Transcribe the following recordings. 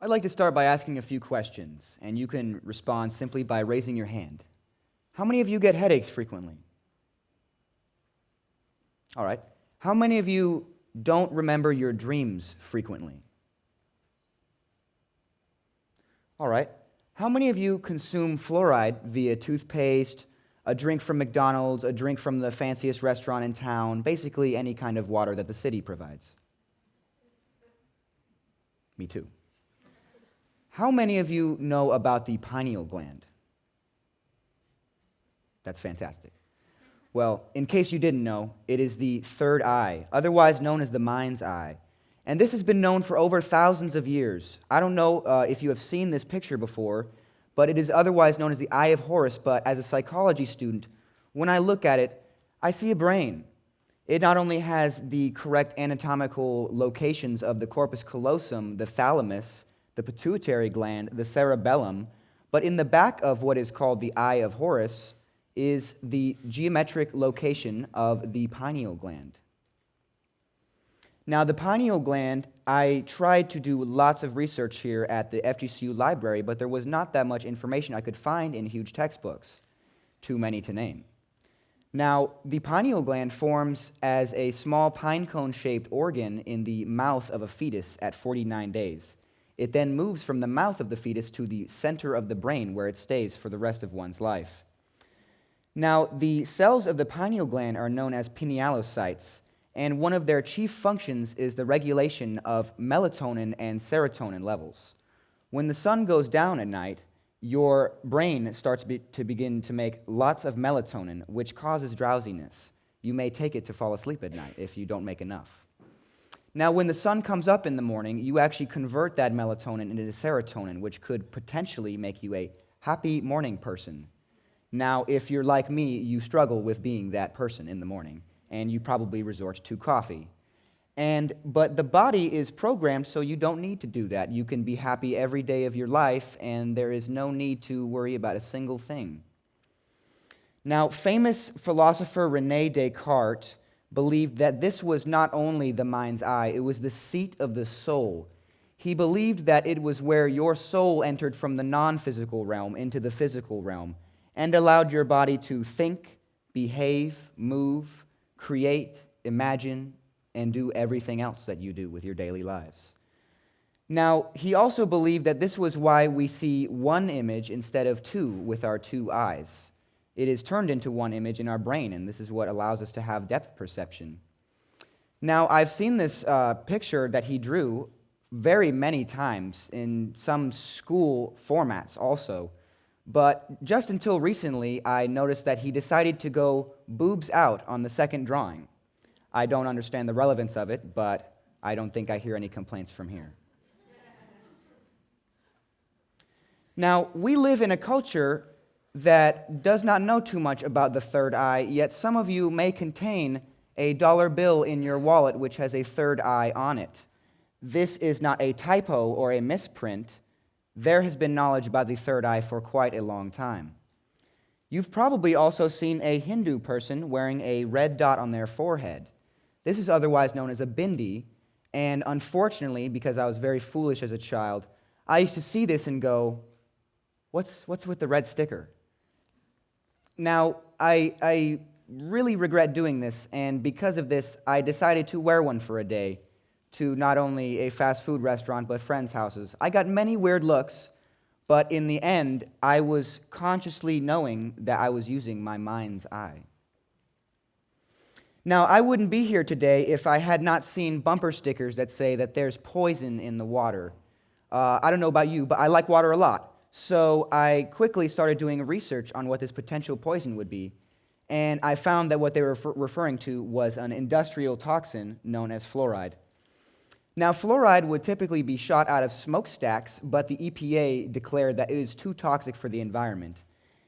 I'd like to start by asking a few questions, and you can respond simply by raising your hand. How many of you get headaches frequently? All right. How many of you don't remember your dreams frequently? All right. How many of you consume fluoride via toothpaste, a drink from McDonald's, a drink from the fanciest restaurant in town, basically any kind of water that the city provides? Me too. How many of you know about the pineal gland? That's fantastic. Well, in case you didn't know, it is the third eye, otherwise known as the mind's eye. And this has been known for over thousands of years. I don't know if you have seen this picture before, but it is otherwise known as the eye of Horus. But as a psychology student, when I look at it, I see a brain. It not only has the correct anatomical locations of the corpus callosum, the thalamus, the pituitary gland, the cerebellum, but in the back of what is called the eye of Horus is the geometric location of the pineal gland. Now, the pineal gland, I tried to do lots of research here at the FGCU library, but there was not that much information I could find in huge textbooks, too many to name. Now, the pineal gland forms as a small pine cone-shaped organ in the mouth of a fetus at 49 days. It then moves from the mouth of the fetus to the center of the brain, where it stays for the rest of one's life. Now, the cells of the pineal gland are known as pinealocytes, and one of their chief functions is the regulation of melatonin and serotonin levels. When the sun goes down at night, your brain starts to begin to make lots of melatonin, which causes drowsiness. You may take it to fall asleep at night if you don't make enough. Now, when the sun comes up in the morning, you actually convert that melatonin into serotonin, which could potentially make you a happy morning person. Now, if you're like me, you struggle with being that person in the morning, and you probably resort to coffee. But the body is programmed so you don't need to do that. You can be happy every day of your life, and there is no need to worry about a single thing. Now, famous philosopher René Descartes believed that this was not only the mind's eye, it was the seat of the soul. He believed that it was where your soul entered from the non-physical realm into the physical realm and allowed your body to think, behave, move, create, imagine, and do everything else that you do with your daily lives. Now, he also believed that this was why we see one image instead of two with our two eyes. It is turned into one image in our brain, and this is what allows us to have depth perception. Now, I've seen this picture that he drew very many times in some school formats also, but just until recently, I noticed that he decided to go boobs out on the second drawing. I don't understand the relevance of it, but I don't think I hear any complaints from here. Now, we live in a culture that does not know too much about the third eye, yet some of you may contain a dollar bill in your wallet which has a third eye on it. This is not a typo or a misprint. There has been knowledge about the third eye for quite a long time. You've probably also seen a Hindu person wearing a red dot on their forehead. This is otherwise known as a bindi, and unfortunately, because I was very foolish as a child, I used to see this and go, what's with the red sticker? Now, I really regret doing this, and because of this, I decided to wear one for a day to not only a fast food restaurant, but friends' houses. I got many weird looks, but in the end, I was consciously knowing that I was using my mind's eye. Now, I wouldn't be here today if I had not seen bumper stickers that say that there's poison in the water. I don't know about you, but I like water a lot. So I quickly started doing research on what this potential poison would be, and I found that what they were referring to was an industrial toxin known as fluoride. Now, fluoride would typically be shot out of smokestacks, but the EPA declared that it is too toxic for the environment.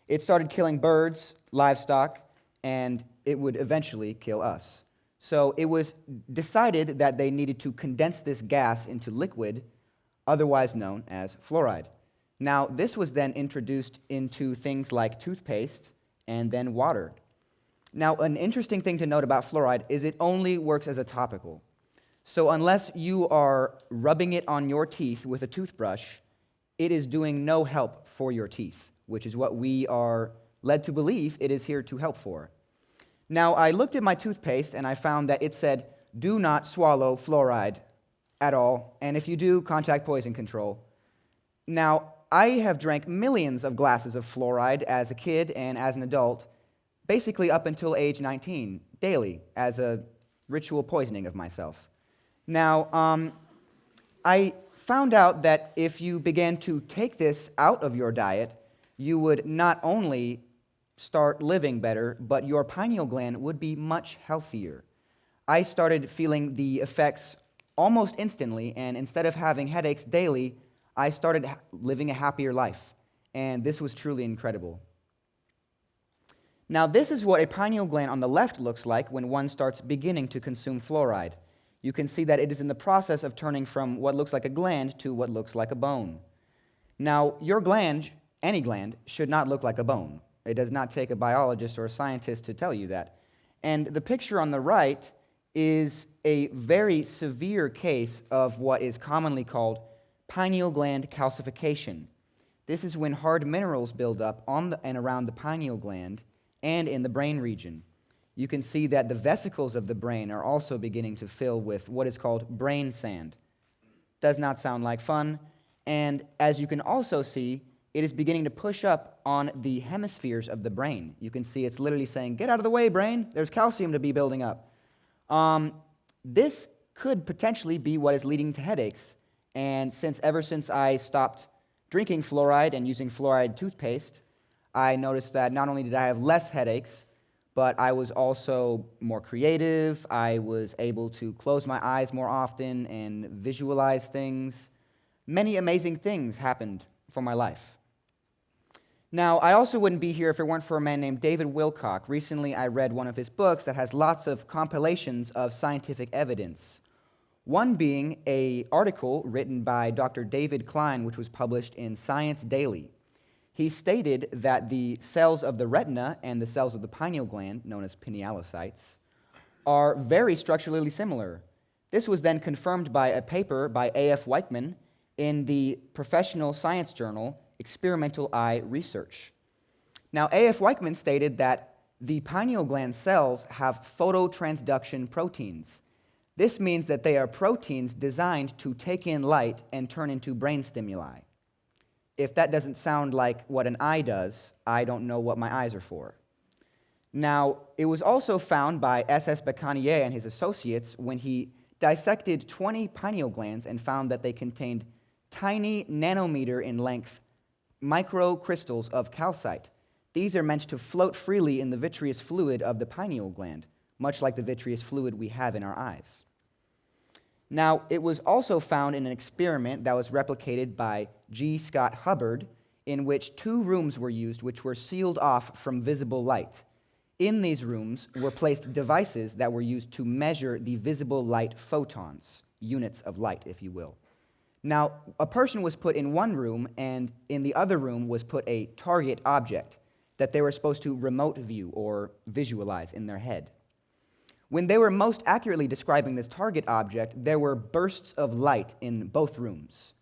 It started killing birds, livestock, and it would eventually kill us. So it was decided that they needed to condense this gas into liquid, otherwise known as fluoride. Now, this was then introduced into things like toothpaste and then water. Now, an interesting thing to note about fluoride is it only works as a topical. So unless you are rubbing it on your teeth with a toothbrush, it is doing no help for your teeth, which is what we are led to believe it is here to help for. Now, I looked at my toothpaste and I found that it said, do not swallow fluoride at all, and if you do, contact poison control. Now, I have drank millions of glasses of fluoride as a kid and as an adult, basically up until age 19, daily, as a ritual poisoning of myself. Now, I found out that if you began to take this out of your diet, you would not only start living better, but your pineal gland would be much healthier. I started feeling the effects almost instantly, and instead of having headaches daily, I started living a happier life, and this was truly incredible. Now, this is what a pineal gland on the left looks like when one starts beginning to consume fluoride. You can see that it is in the process of turning from what looks like a gland to what looks like a bone. Now, your gland, any gland, should not look like a bone. It does not take a biologist or a scientist to tell you that. And the picture on the right is a very severe case of what is commonly called pineal gland calcification. This is when hard minerals build up on and around the pineal gland and in the brain region. You can see that the vesicles of the brain are also beginning to fill with what is called brain sand. Does not sound like fun, and as you can also see, it is beginning to push up on the hemispheres of the brain. You can see it's literally saying, get out of the way, brain, there's calcium to be building up. This could potentially be what is leading to headaches, and ever since I stopped drinking fluoride and using fluoride toothpaste, I noticed that not only did I have less headaches, but I was also more creative. I was able to close my eyes more often and visualize things. Many amazing things happened for my life. Now, I also wouldn't be here if it weren't for a man named David Wilcock. Recently, I read one of his books that has lots of compilations of scientific evidence. One being an article written by Dr. David Klein, which was published in Science Daily. He stated that the cells of the retina and the cells of the pineal gland, known as pinealocytes, are very structurally similar. This was then confirmed by a paper by A.F. Weichmann in the professional science journal Experimental Eye Research. Now, A.F. Weichmann stated that the pineal gland cells have phototransduction proteins. This means that they are proteins designed to take in light and turn into brain stimuli. If that doesn't sound like what an eye does, I don't know what my eyes are for. Now, it was also found by S.S. Bacanier and his associates when he dissected 20 pineal glands and found that they contained tiny nanometer in length microcrystals of calcite. These are meant to float freely in the vitreous fluid of the pineal gland, much like the vitreous fluid we have in our eyes. Now, it was also found in an experiment that was replicated by G. Scott Hubbard, in which 2 rooms were used which were sealed off from visible light. In these rooms were placed devices that were used to measure the visible light photons, units of light, if you will. Now, a person was put in one room, and in the other room was put a target object that they were supposed to remote view or visualize in their head. When they were most accurately describing this target object, there were bursts of light in both rooms.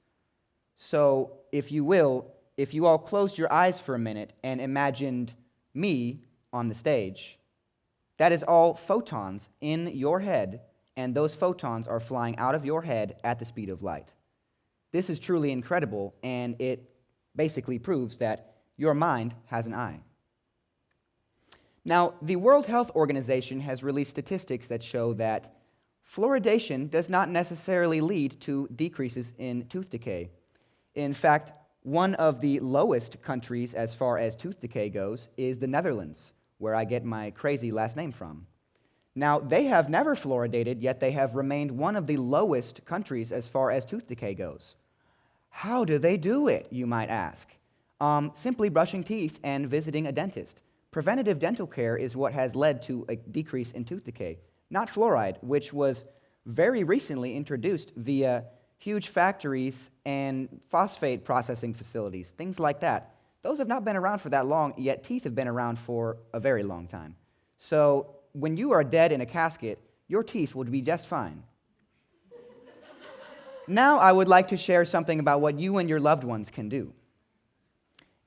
So, if you will, if you all closed your eyes for a minute and imagined me on the stage, that is all photons in your head, and those photons are flying out of your head at the speed of light. This is truly incredible, and it basically proves that your mind has an eye. Now, the World Health Organization has released statistics that show that fluoridation does not necessarily lead to decreases in tooth decay. In fact, one of the lowest countries as far as tooth decay goes is the Netherlands, where I get my crazy last name from. Now, they have never fluoridated, yet they have remained one of the lowest countries as far as tooth decay goes. How do they do it, you might ask? Simply brushing teeth and visiting a dentist. Preventative dental care is what has led to a decrease in tooth decay, not fluoride, which was very recently introduced via huge factories and phosphate processing facilities, things like that. Those have not been around for that long, yet teeth have been around for a very long time. So when you are dead in a casket, your teeth will be just fine. Now I would like to share something about what you and your loved ones can do.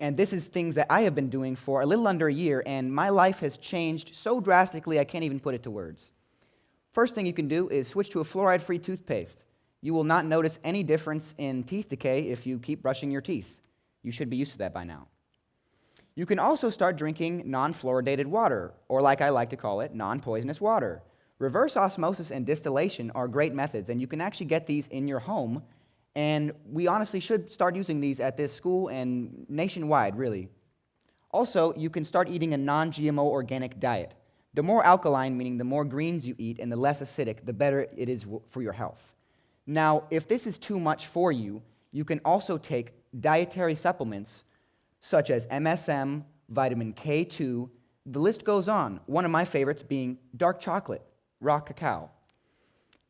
And this is things that I have been doing for a little under a year, and my life has changed so drastically I can't even put it to words. First thing you can do is switch to a fluoride-free toothpaste. You will not notice any difference in teeth decay if you keep brushing your teeth. You should be used to that by now. You can also start drinking non-fluoridated water, or like I like to call it, non-poisonous water. Reverse osmosis and distillation are great methods, and you can actually get these in your home, and we honestly should start using these at this school and nationwide, really. Also, you can start eating a non-GMO organic diet. The more alkaline, meaning the more greens you eat and the less acidic, the better it is for your health. Now, if this is too much for you, you can also take dietary supplements such as MSM, vitamin K2, the list goes on, one of my favorites being dark chocolate, raw cacao.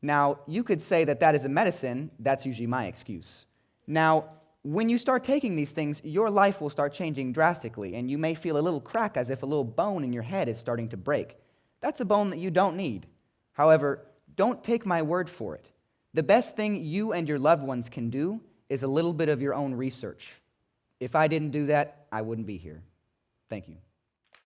Now, you could say that that is a medicine. That's usually my excuse. Now, when you start taking these things, your life will start changing drastically, and you may feel a little crack as if a little bone in your head is starting to break. That's a bone that you don't need. However, don't take my word for it. The best thing you and your loved ones can do is a little bit of your own research. If I didn't do that, I wouldn't be here. Thank you.